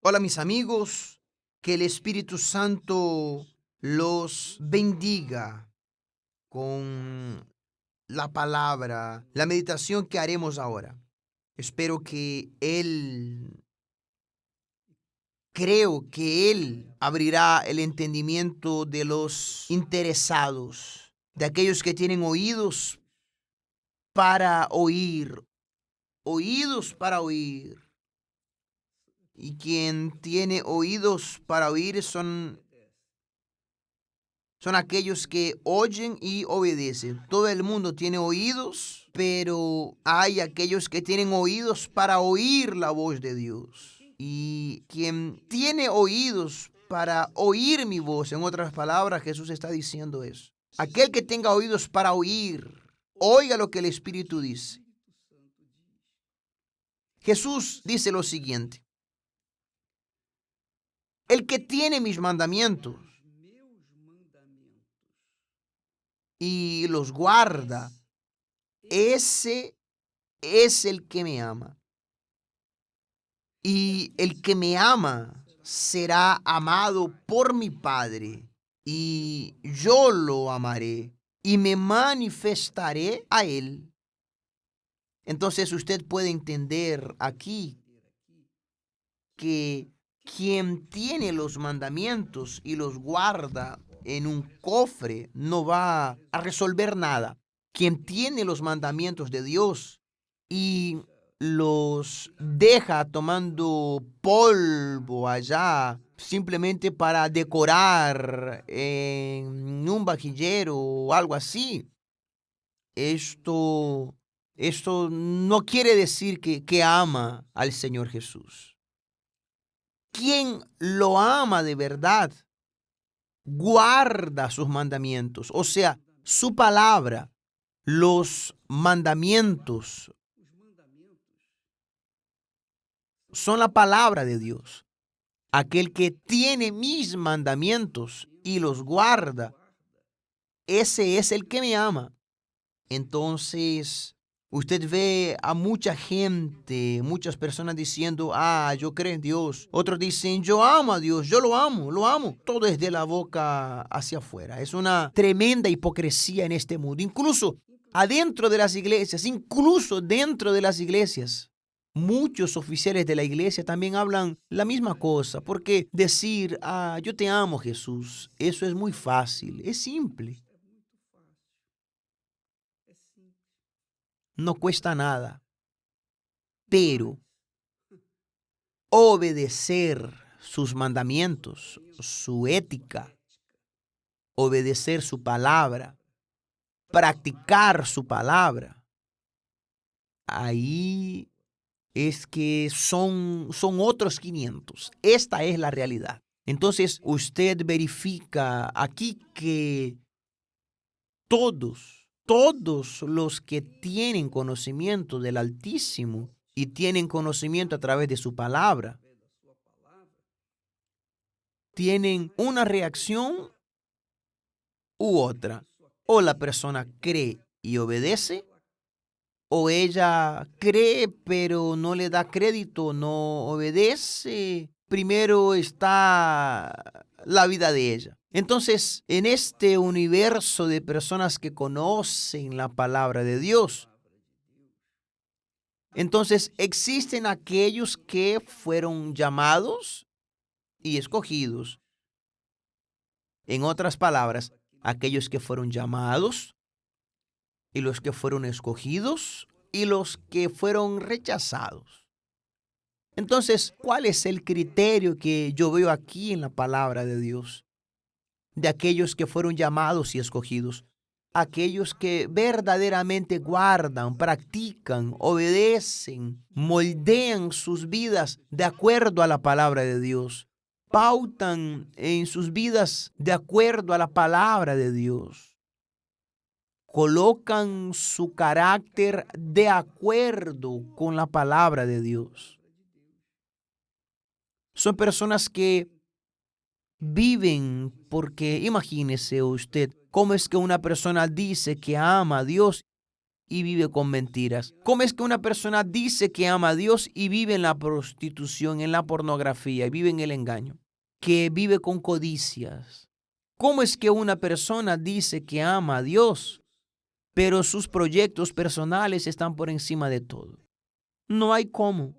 Hola mis amigos, que el Espíritu Santo los bendiga con la palabra, la meditación que haremos ahora. Espero que creo que Él abrirá el entendimiento de los interesados, de aquellos que tienen para oír, oídos para oír. Y quien tiene oídos para oír son aquellos que oyen y obedecen. Todo el mundo tiene oídos, pero hay aquellos que tienen oídos para oír la voz de Dios. Y quien tiene oídos para oír mi voz, en otras palabras, Jesús está diciendo eso. Aquel que tenga oídos para oír, oiga lo que el Espíritu dice. Jesús dice lo siguiente: el que tiene mis mandamientos y los guarda, ese es el que me ama. Y el que me ama será amado por mi Padre, y yo lo amaré y me manifestaré a él. Entonces usted puede entender aquí que quien tiene los mandamientos y los guarda en un cofre no va a resolver nada. Quien tiene los mandamientos de Dios y los deja tomando polvo allá simplemente para decorar en un vajillero o algo así, esto, esto no quiere decir que ama al Señor Jesús. Quien lo ama de verdad, guarda sus mandamientos, o sea, su palabra, los mandamientos son la palabra de Dios. Aquel que tiene mis mandamientos y los guarda, ese es el que me ama. Entonces, usted ve a mucha gente, muchas personas diciendo, yo creo en Dios. Otros dicen, yo amo a Dios, yo lo amo, lo amo. Todo es de la boca hacia afuera. Es una tremenda hipocresía en este mundo. Incluso dentro de las iglesias. Muchos oficiales de la iglesia también hablan la misma cosa, porque decir, yo te amo, Jesús, eso es muy fácil, es simple, no cuesta nada. Pero obedecer sus mandamientos, su ética, obedecer su palabra, practicar su palabra, ahí es que son otros 500. Esta es la realidad. Entonces usted verifica aquí que todos los que tienen conocimiento del Altísimo y tienen conocimiento a través de su palabra, tienen una reacción u otra. O la persona cree y obedece, o ella cree pero no le da crédito, no obedece. Primero está la vida de ella. Entonces, en este universo de personas que conocen la palabra de Dios, entonces existen aquellos que fueron llamados y escogidos. En otras palabras, aquellos que fueron llamados y los que fueron escogidos y los que fueron rechazados. Entonces, ¿cuál es el criterio que yo veo aquí en la palabra de Dios? De aquellos que fueron llamados y escogidos, aquellos que verdaderamente guardan, practican, obedecen, moldean sus vidas de acuerdo a la palabra de Dios, pautan en sus vidas de acuerdo a la palabra de Dios, colocan su carácter de acuerdo con la palabra de Dios. Son personas que viven porque imagínese usted cómo es que una persona dice que ama a Dios y vive con mentiras? ¿Cómo es que una persona dice que ama a Dios y vive en la prostitución, en la pornografía, y vive en el engaño? Que vive con codicias. ¿Cómo es que una persona dice que ama a Dios, pero sus proyectos personales están por encima de todo? No hay cómo.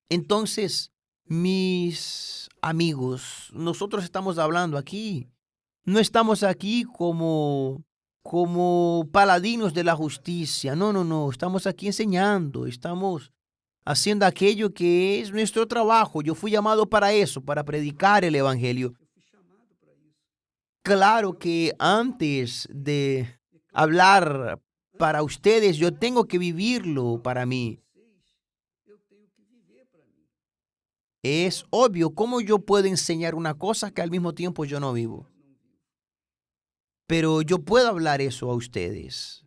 Entonces, mis amigos, nosotros estamos hablando aquí. No estamos aquí como paladinos de la justicia. No, no, no. Estamos aquí enseñando. Estamos haciendo aquello que es nuestro trabajo. Yo fui llamado para eso, para predicar el evangelio. Claro que antes de hablar para ustedes, yo tengo que vivirlo para mí. Es obvio cómo yo puedo enseñar una cosa que al mismo tiempo yo no vivo. Pero yo puedo hablar eso a ustedes.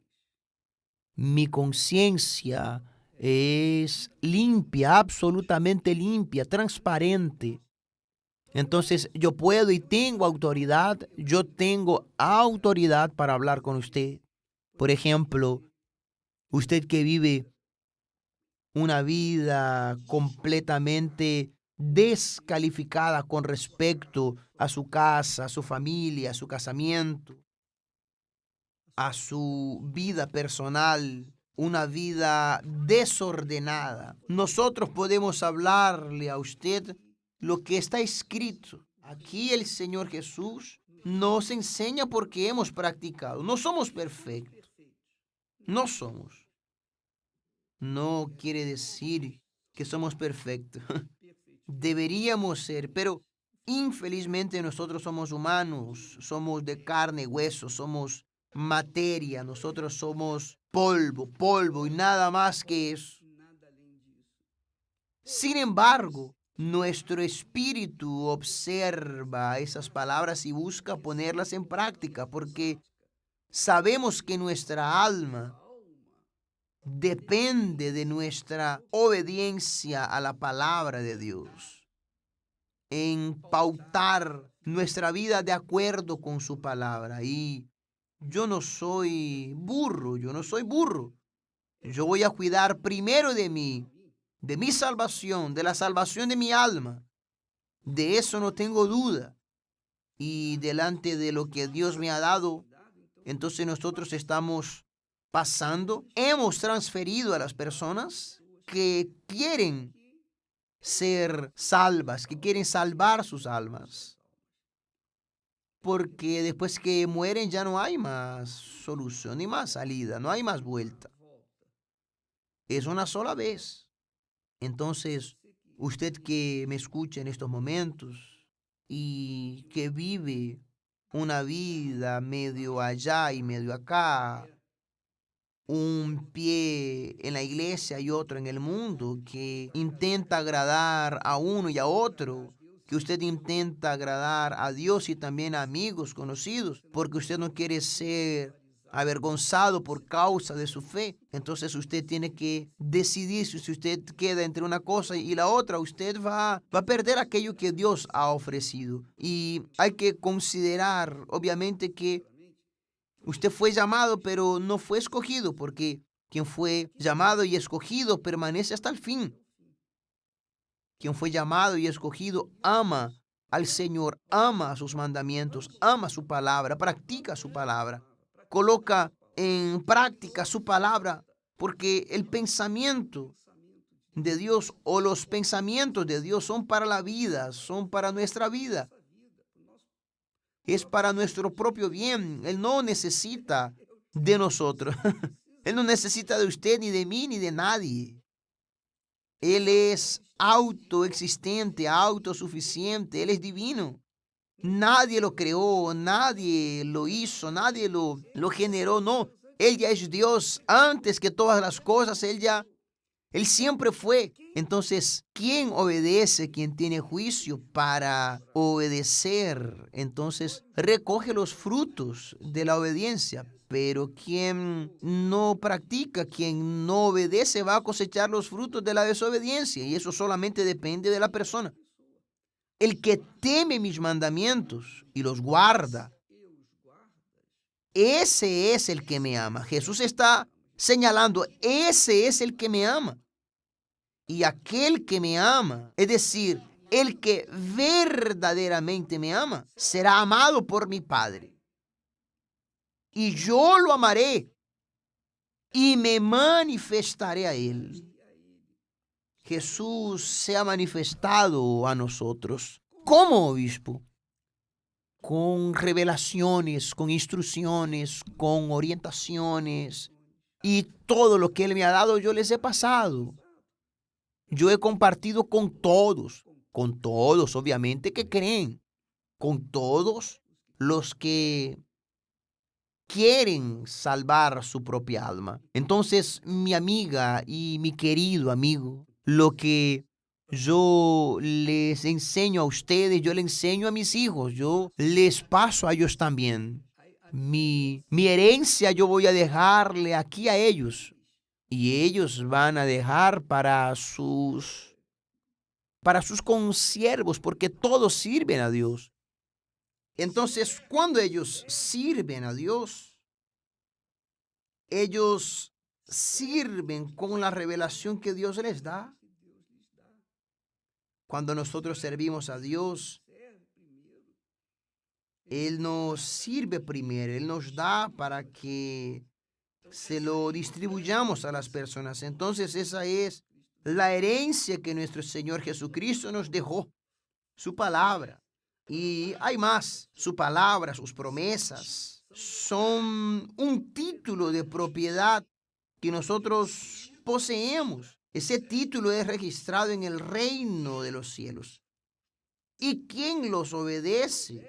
Mi conciencia es limpia, absolutamente limpia, transparente. Entonces yo puedo y tengo autoridad, yo tengo autoridad para hablar con usted. Por ejemplo, usted que vive una vida completamente descalificada con respecto a su casa, a su familia, a su casamiento, a su vida personal, una vida desordenada. Nosotros podemos hablarle a usted lo que está escrito. Aquí el Señor Jesús nos enseña porque hemos practicado. No somos perfectos. No somos. No quiere decir que somos perfectos. Deberíamos ser, pero infelizmente nosotros somos humanos, somos de carne y hueso, somos materia, nosotros somos polvo, polvo y nada más que eso. Sin embargo, nuestro espíritu observa esas palabras y busca ponerlas en práctica porque sabemos que nuestra alma depende de nuestra obediencia a la palabra de Dios, en pautar nuestra vida de acuerdo con su palabra. Y yo no soy burro, yo no soy burro. Yo voy a cuidar primero de mí, de mi salvación, de la salvación de mi alma. De eso no tengo duda. Y delante de lo que Dios me ha dado, entonces nosotros estamos pasando, hemos transferido a las personas que quieren ser salvas, que quieren salvar sus almas. Porque después que mueren ya no hay más solución ni más salida, no hay más vuelta. Es una sola vez. Entonces, usted que me escucha en estos momentos y que vive una vida medio allá y medio acá, un pie en la iglesia y otro en el mundo, que intenta agradar a uno y a otro, que usted intenta agradar a Dios y también a amigos conocidos, porque usted no quiere ser avergonzado por causa de su fe. Entonces usted tiene que decidir si usted queda entre una cosa y la otra. Usted va a perder aquello que Dios ha ofrecido. Y hay que considerar, obviamente, que usted fue llamado, pero no fue escogido, porque quien fue llamado y escogido permanece hasta el fin. Quien fue llamado y escogido ama al Señor, ama sus mandamientos, ama su palabra, practica su palabra, coloca en práctica su palabra, porque el pensamiento de Dios o los pensamientos de Dios son para la vida, son para nuestra vida. Es para nuestro propio bien. Él no necesita de nosotros. Él no necesita de usted, ni de mí, ni de nadie. Él es autoexistente, autosuficiente. Él es divino. Nadie lo creó, nadie lo hizo, nadie lo generó. No, Él ya es Dios. Antes que todas las cosas, Él siempre fue. Entonces, ¿quién obedece? ¿Quién tiene juicio para obedecer? Entonces, recoge los frutos de la obediencia. Pero quien no practica, quien no obedece, va a cosechar los frutos de la desobediencia. Y eso solamente depende de la persona. El que teme mis mandamientos y los guarda, ese es el que me ama. Jesús está señalando, ese es el que me ama. Y aquel que me ama, es decir, el que verdaderamente me ama, será amado por mi Padre. Y yo lo amaré y me manifestaré a él. Jesús se ha manifestado a nosotros como obispo, con revelaciones, con instrucciones, con orientaciones, y todo lo que Él me ha dado yo les he pasado. Yo he compartido con todos obviamente que creen, con todos los que quieren salvar su propia alma. Entonces, mi amiga y mi querido amigo, lo que yo les enseño a ustedes, yo le enseño a mis hijos, yo les paso a ellos también. Mi herencia yo voy a dejarle aquí a ellos y ellos van a dejar para sus consiervos, porque todos sirven a Dios. Entonces, cuando ellos sirven a Dios, ellos sirven con la revelación que Dios les da. Cuando nosotros servimos a Dios, Él nos sirve primero, Él nos da para que se lo distribuyamos a las personas. Entonces, esa es la herencia que nuestro Señor Jesucristo nos dejó, su palabra. Y hay más, su palabra, sus promesas, son un título de propiedad que nosotros poseemos. Ese título es registrado en el reino de los cielos. ¿Y quién los obedece?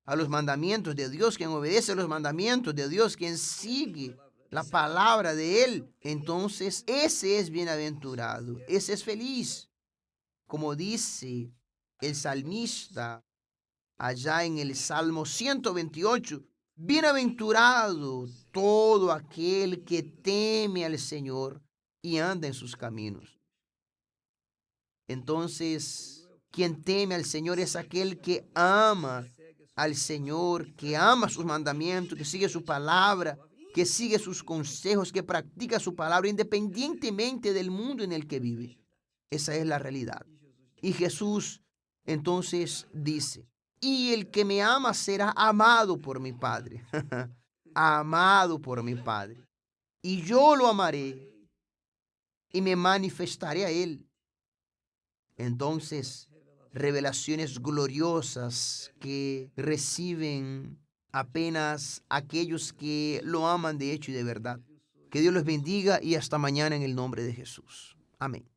A los mandamientos de Dios, quien obedece a los mandamientos de Dios, quien sigue la palabra de Él, entonces ese es bienaventurado, ese es feliz. Como dice el salmista allá en el Salmo 128, bienaventurado todo aquel que teme al Señor y anda en sus caminos. Entonces, quien teme al Señor es aquel que ama al Señor, que ama sus mandamientos, que sigue su palabra, que sigue sus consejos, que practica su palabra independientemente del mundo en el que vive. Esa es la realidad. Y Jesús entonces dice, y el que me ama será amado por mi Padre. Amado por mi Padre. Y yo lo amaré y me manifestaré a él. Entonces, revelaciones gloriosas que reciben apenas aquellos que lo aman de hecho y de verdad. Que Dios los bendiga y hasta mañana en el nombre de Jesús. Amén.